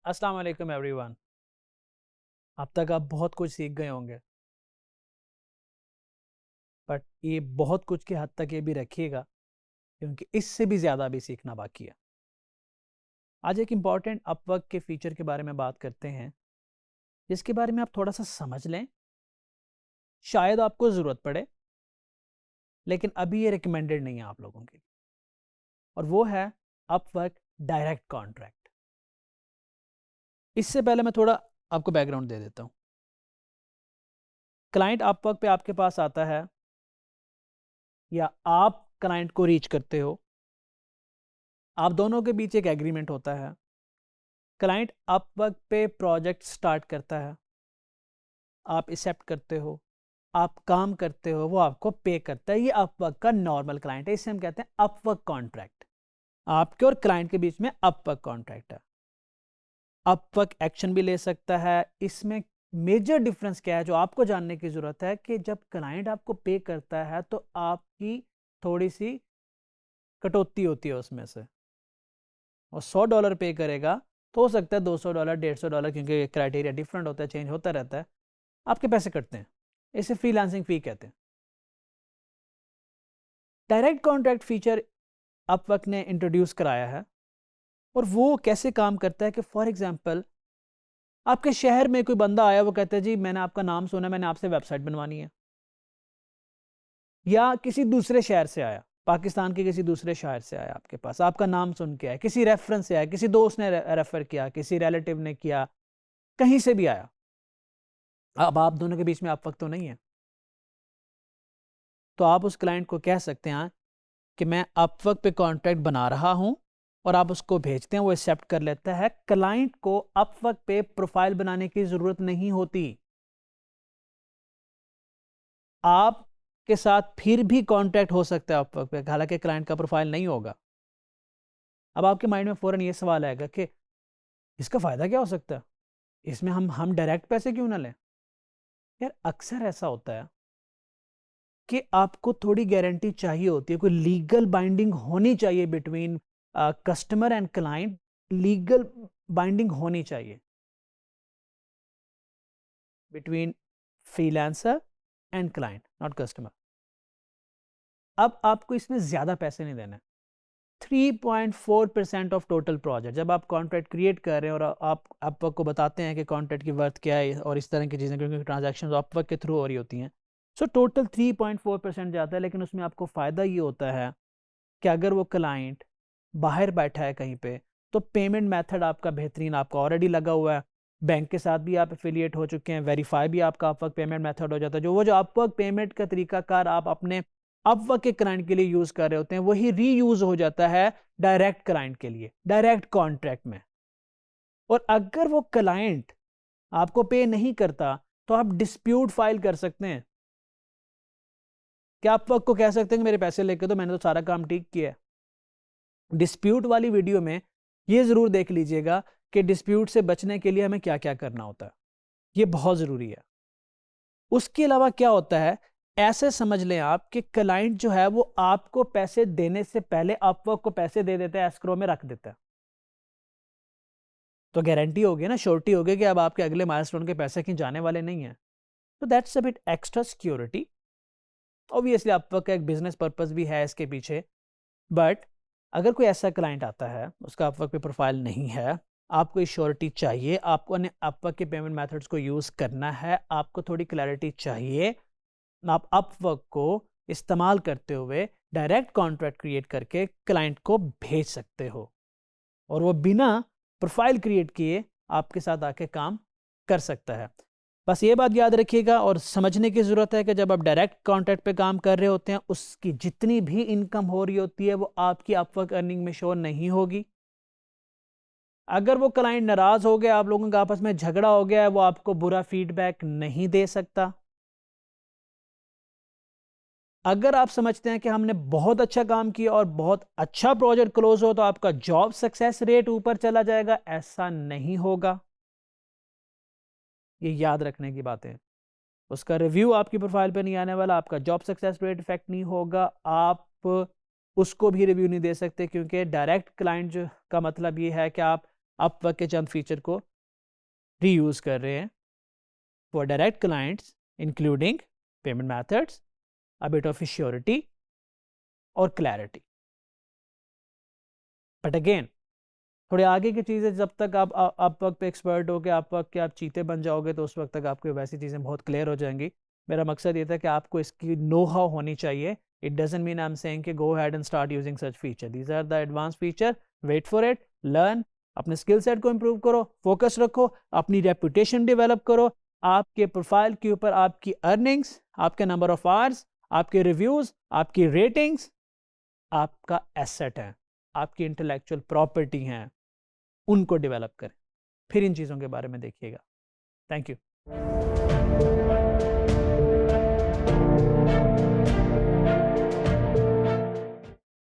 अस्सलाम वालेकुम एवरीवन। अब तक आप बहुत कुछ सीख गए होंगे, बट ये बहुत कुछ की हद तक ये भी रखिएगा क्योंकि इससे भी ज़्यादा अभी सीखना बाकी है। आज एक इम्पॉर्टेंट अपवर्क के फीचर के बारे में बात करते हैं, जिसके बारे में आप थोड़ा सा समझ लें, शायद आपको ज़रूरत पड़े, लेकिन अभी ये रिकमेंडेड नहीं है आप लोगों के लिए। और वो है अपवर्क डायरेक्ट कॉन्ट्रैक्ट। इससे पहले मैं थोड़ा आपको बैकग्राउंड दे देता हूँ। क्लाइंट अपवर्क पे आपके पास आता है या आप क्लाइंट को रीच करते हो, आप दोनों के बीच एक एग्रीमेंट होता है। क्लाइंट अपवर्क पे प्रोजेक्ट स्टार्ट करता है, आप एक्सेप्ट करते हो, आप काम करते हो, वो आपको पे करता है। ये अपवर्क का नॉर्मल क्लाइंट है, इसे हम कहते हैं अपवर्क कॉन्ट्रैक्ट। आपके और क्लाइंट के बीच में अपवर्क कॉन्ट्रैक्ट है। अपवर्क एक्शन भी ले सकता है। इसमें मेजर डिफरेंस क्या है जो आपको जानने की ज़रूरत है कि जब क्लाइंट आपको पे करता है तो आपकी थोड़ी सी कटौती होती है उसमें से। और $100 पे करेगा तो हो सकता है $200, $150, क्योंकि क्राइटेरिया डिफरेंट होता है, चेंज होता रहता है, आपके पैसे कटते हैं। इसे फ्रीलांसिंग फ़ी कहते हैं। डायरेक्ट कॉन्ट्रैक्ट फीचर अपवर्क ने इंट्रोड्यूस कराया है। और वो कैसे काम करता है कि फॉर एग्जांपल आपके शहर में कोई बंदा आया, वो कहता है जी मैंने आपका नाम सुना, मैंने आपसे वेबसाइट बनवानी है। या किसी दूसरे शहर से आया, पाकिस्तान के किसी दूसरे शहर से आया आपके पास, आपका नाम सुन के आया, किसी रेफरेंस से आया, किसी दोस्त ने रेफर किया, किसी रिलेटिव ने किया, कहीं से भी आया। अब आप दोनों के बीच में अपवर्क तो नहीं है, तो आप उस क्लाइंट को कह सकते हैं कि मैं अपवर्क पे कॉन्ट्रैक्ट बना रहा हूं, और आप उसको भेजते हैं, वो एक्सेप्ट कर लेता है। क्लाइंट को अपवर्क पे प्रोफाइल बनाने की जरूरत नहीं होती। आप के साथ फिर भी कॉन्टैक्ट हो सकता है अपवर्क पे, हालांकि क्लाइंट का प्रोफाइल नहीं होगा। अब आपके माइंड में फौरन ये सवाल आएगा कि इसका फ़ायदा क्या हो सकता है, इसमें हम डायरेक्ट पैसे क्यों ना लें। यार अक्सर ऐसा होता है कि आपको थोड़ी गारंटी चाहिए होती है, कोई लीगल बाइंडिंग होनी चाहिए between customer and client. Legal binding होनी चाहिए between freelancer and client, not customer. अब आपको इसमें ज़्यादा पैसे नहीं देने। 3.4% ऑफ टोटल प्रोजेक्ट, जब आप कॉन्ट्रैक्ट क्रिएट कर रहे हैं और आप अपवर्क को बताते हैं कि कॉन्ट्रैक्ट की वर्थ क्या है और इस तरह की चीज़ें, क्योंकि ट्रांजैक्शन अपवर्क के थ्रू हो रही होती हैं, सो टोटल 3.4% जाता है। लेकिन उसमें आपको फ़ायदा ये होता है कि अगर वो क्लाइंट बाहर बैठा है कहीं पे, तो पेमेंट मेथड आपका बेहतरीन, आपका ऑलरेडी लगा हुआ है, बैंक के साथ भी आप एफिलिएट हो चुके हैं, वेरीफाई भी आपका अपवर्क पेमेंट मेथड हो जाता है। जो अपवर्क पेमेंट का तरीकाकार आप अपने अपवर्क के क्लाइंट के लिए यूज़ कर रहे होते हैं, वही रीयूज हो जाता है डायरेक्ट क्लाइंट के लिए, डायरेक्ट कॉन्ट्रैक्ट में। और अगर वो क्लाइंट आपको पे नहीं करता, तो आप डिस्प्यूट फाइल कर सकते हैं कि आप अपवर्क को कह सकते हैं कि मेरे पैसे लेके दो, मैंने तो सारा काम ठीक किया है। डिस्प्यूट वाली वीडियो में ये ज़रूर देख लीजिएगा कि डिस्प्यूट से बचने के लिए हमें क्या क्या करना होता है, ये बहुत ज़रूरी है। उसके अलावा क्या होता है, ऐसे समझ लें आप कि क्लाइंट जो है वो आपको पैसे देने से पहले अपवर्क को पैसे दे देता है, एस्क्रो में रख देता है। तो गारंटी होगी ना, श्योरिटी होगी कि अब आपके अगले माइलस्टोन के पैसे कहीं जाने वाले नहीं हैं। तो that's a bit extra security. Obviously Upwork का एक बिजनेस पर्पस भी है इसके पीछे, बट अगर कोई ऐसा क्लाइंट आता है, उसका अपवर्क पे प्रोफाइल नहीं है, आपको श्योरिटी चाहिए, आपको अपवर्क के पेमेंट मेथड्स को यूज़ करना है, आपको थोड़ी क्लैरिटी चाहिए, आप अपवर्क को इस्तेमाल करते हुए डायरेक्ट कॉन्ट्रैक्ट क्रिएट करके क्लाइंट को भेज सकते हो, और वो बिना प्रोफाइल क्रिएट किए आपके साथ आके काम कर सकता है। बस ये बात याद रखिएगा और समझने की ज़रूरत है कि जब आप डायरेक्ट कॉन्ट्रैक्ट पे काम कर रहे होते हैं, उसकी जितनी भी इनकम हो रही होती है वो आपकी अपवर्क अर्निंग में शो नहीं होगी। अगर वो क्लाइंट नाराज़ हो गया, आप लोगों का आपस में झगड़ा हो गया है, वो आपको बुरा फीडबैक नहीं दे सकता। अगर आप समझते हैं कि हमने बहुत अच्छा काम किया और बहुत अच्छा प्रोजेक्ट क्लोज हो, तो आपका जॉब सक्सेस रेट ऊपर चला जाएगा, ऐसा नहीं होगा। ये याद रखने की बात है। उसका रिव्यू आपकी प्रोफाइल पे नहीं आने वाला, आपका जॉब सक्सेस रेट इफेक्ट नहीं होगा, आप उसको भी रिव्यू नहीं दे सकते, क्योंकि डायरेक्ट क्लाइंट का मतलब ये है कि आप अपवर्क के चंद फीचर को रीयूज़ कर रहे हैं for direct clients including payment methods, a bit of surety और clarity. बट अगेन थोड़े आगे की चीज़ें, जब तक आप अपवर्क पे एक्सपर्ट हो के अपवर्क के आप चीते बन जाओगे तो उस वक्त तक आपको वैसी चीज़ें बहुत क्लियर हो जाएंगी. मेरा मकसद ये था कि आपको इसकी नो हाउ होनी चाहिए. It doesn't mean I am saying कि go ahead and start using such feature. These are the advance feature. Wait for it, learn, अपने स्किल सेट को इम्प्रूव करो, फोकस रखो, अपनी रेपुटेशन डेवलप करो. आपके प्रोफाइल के ऊपर आपकी अर्निंग्स, आपके नंबर ऑफ आवर्स, आपके रिव्यूज़, आपकी रेटिंग्स आपका एसेट है, आपकी इंटेलेक्चुअल प्रॉपर्टी हैं, उनको डेवलप करें. फिर इन चीज़ों के बारे में देखिएगा. Thank you.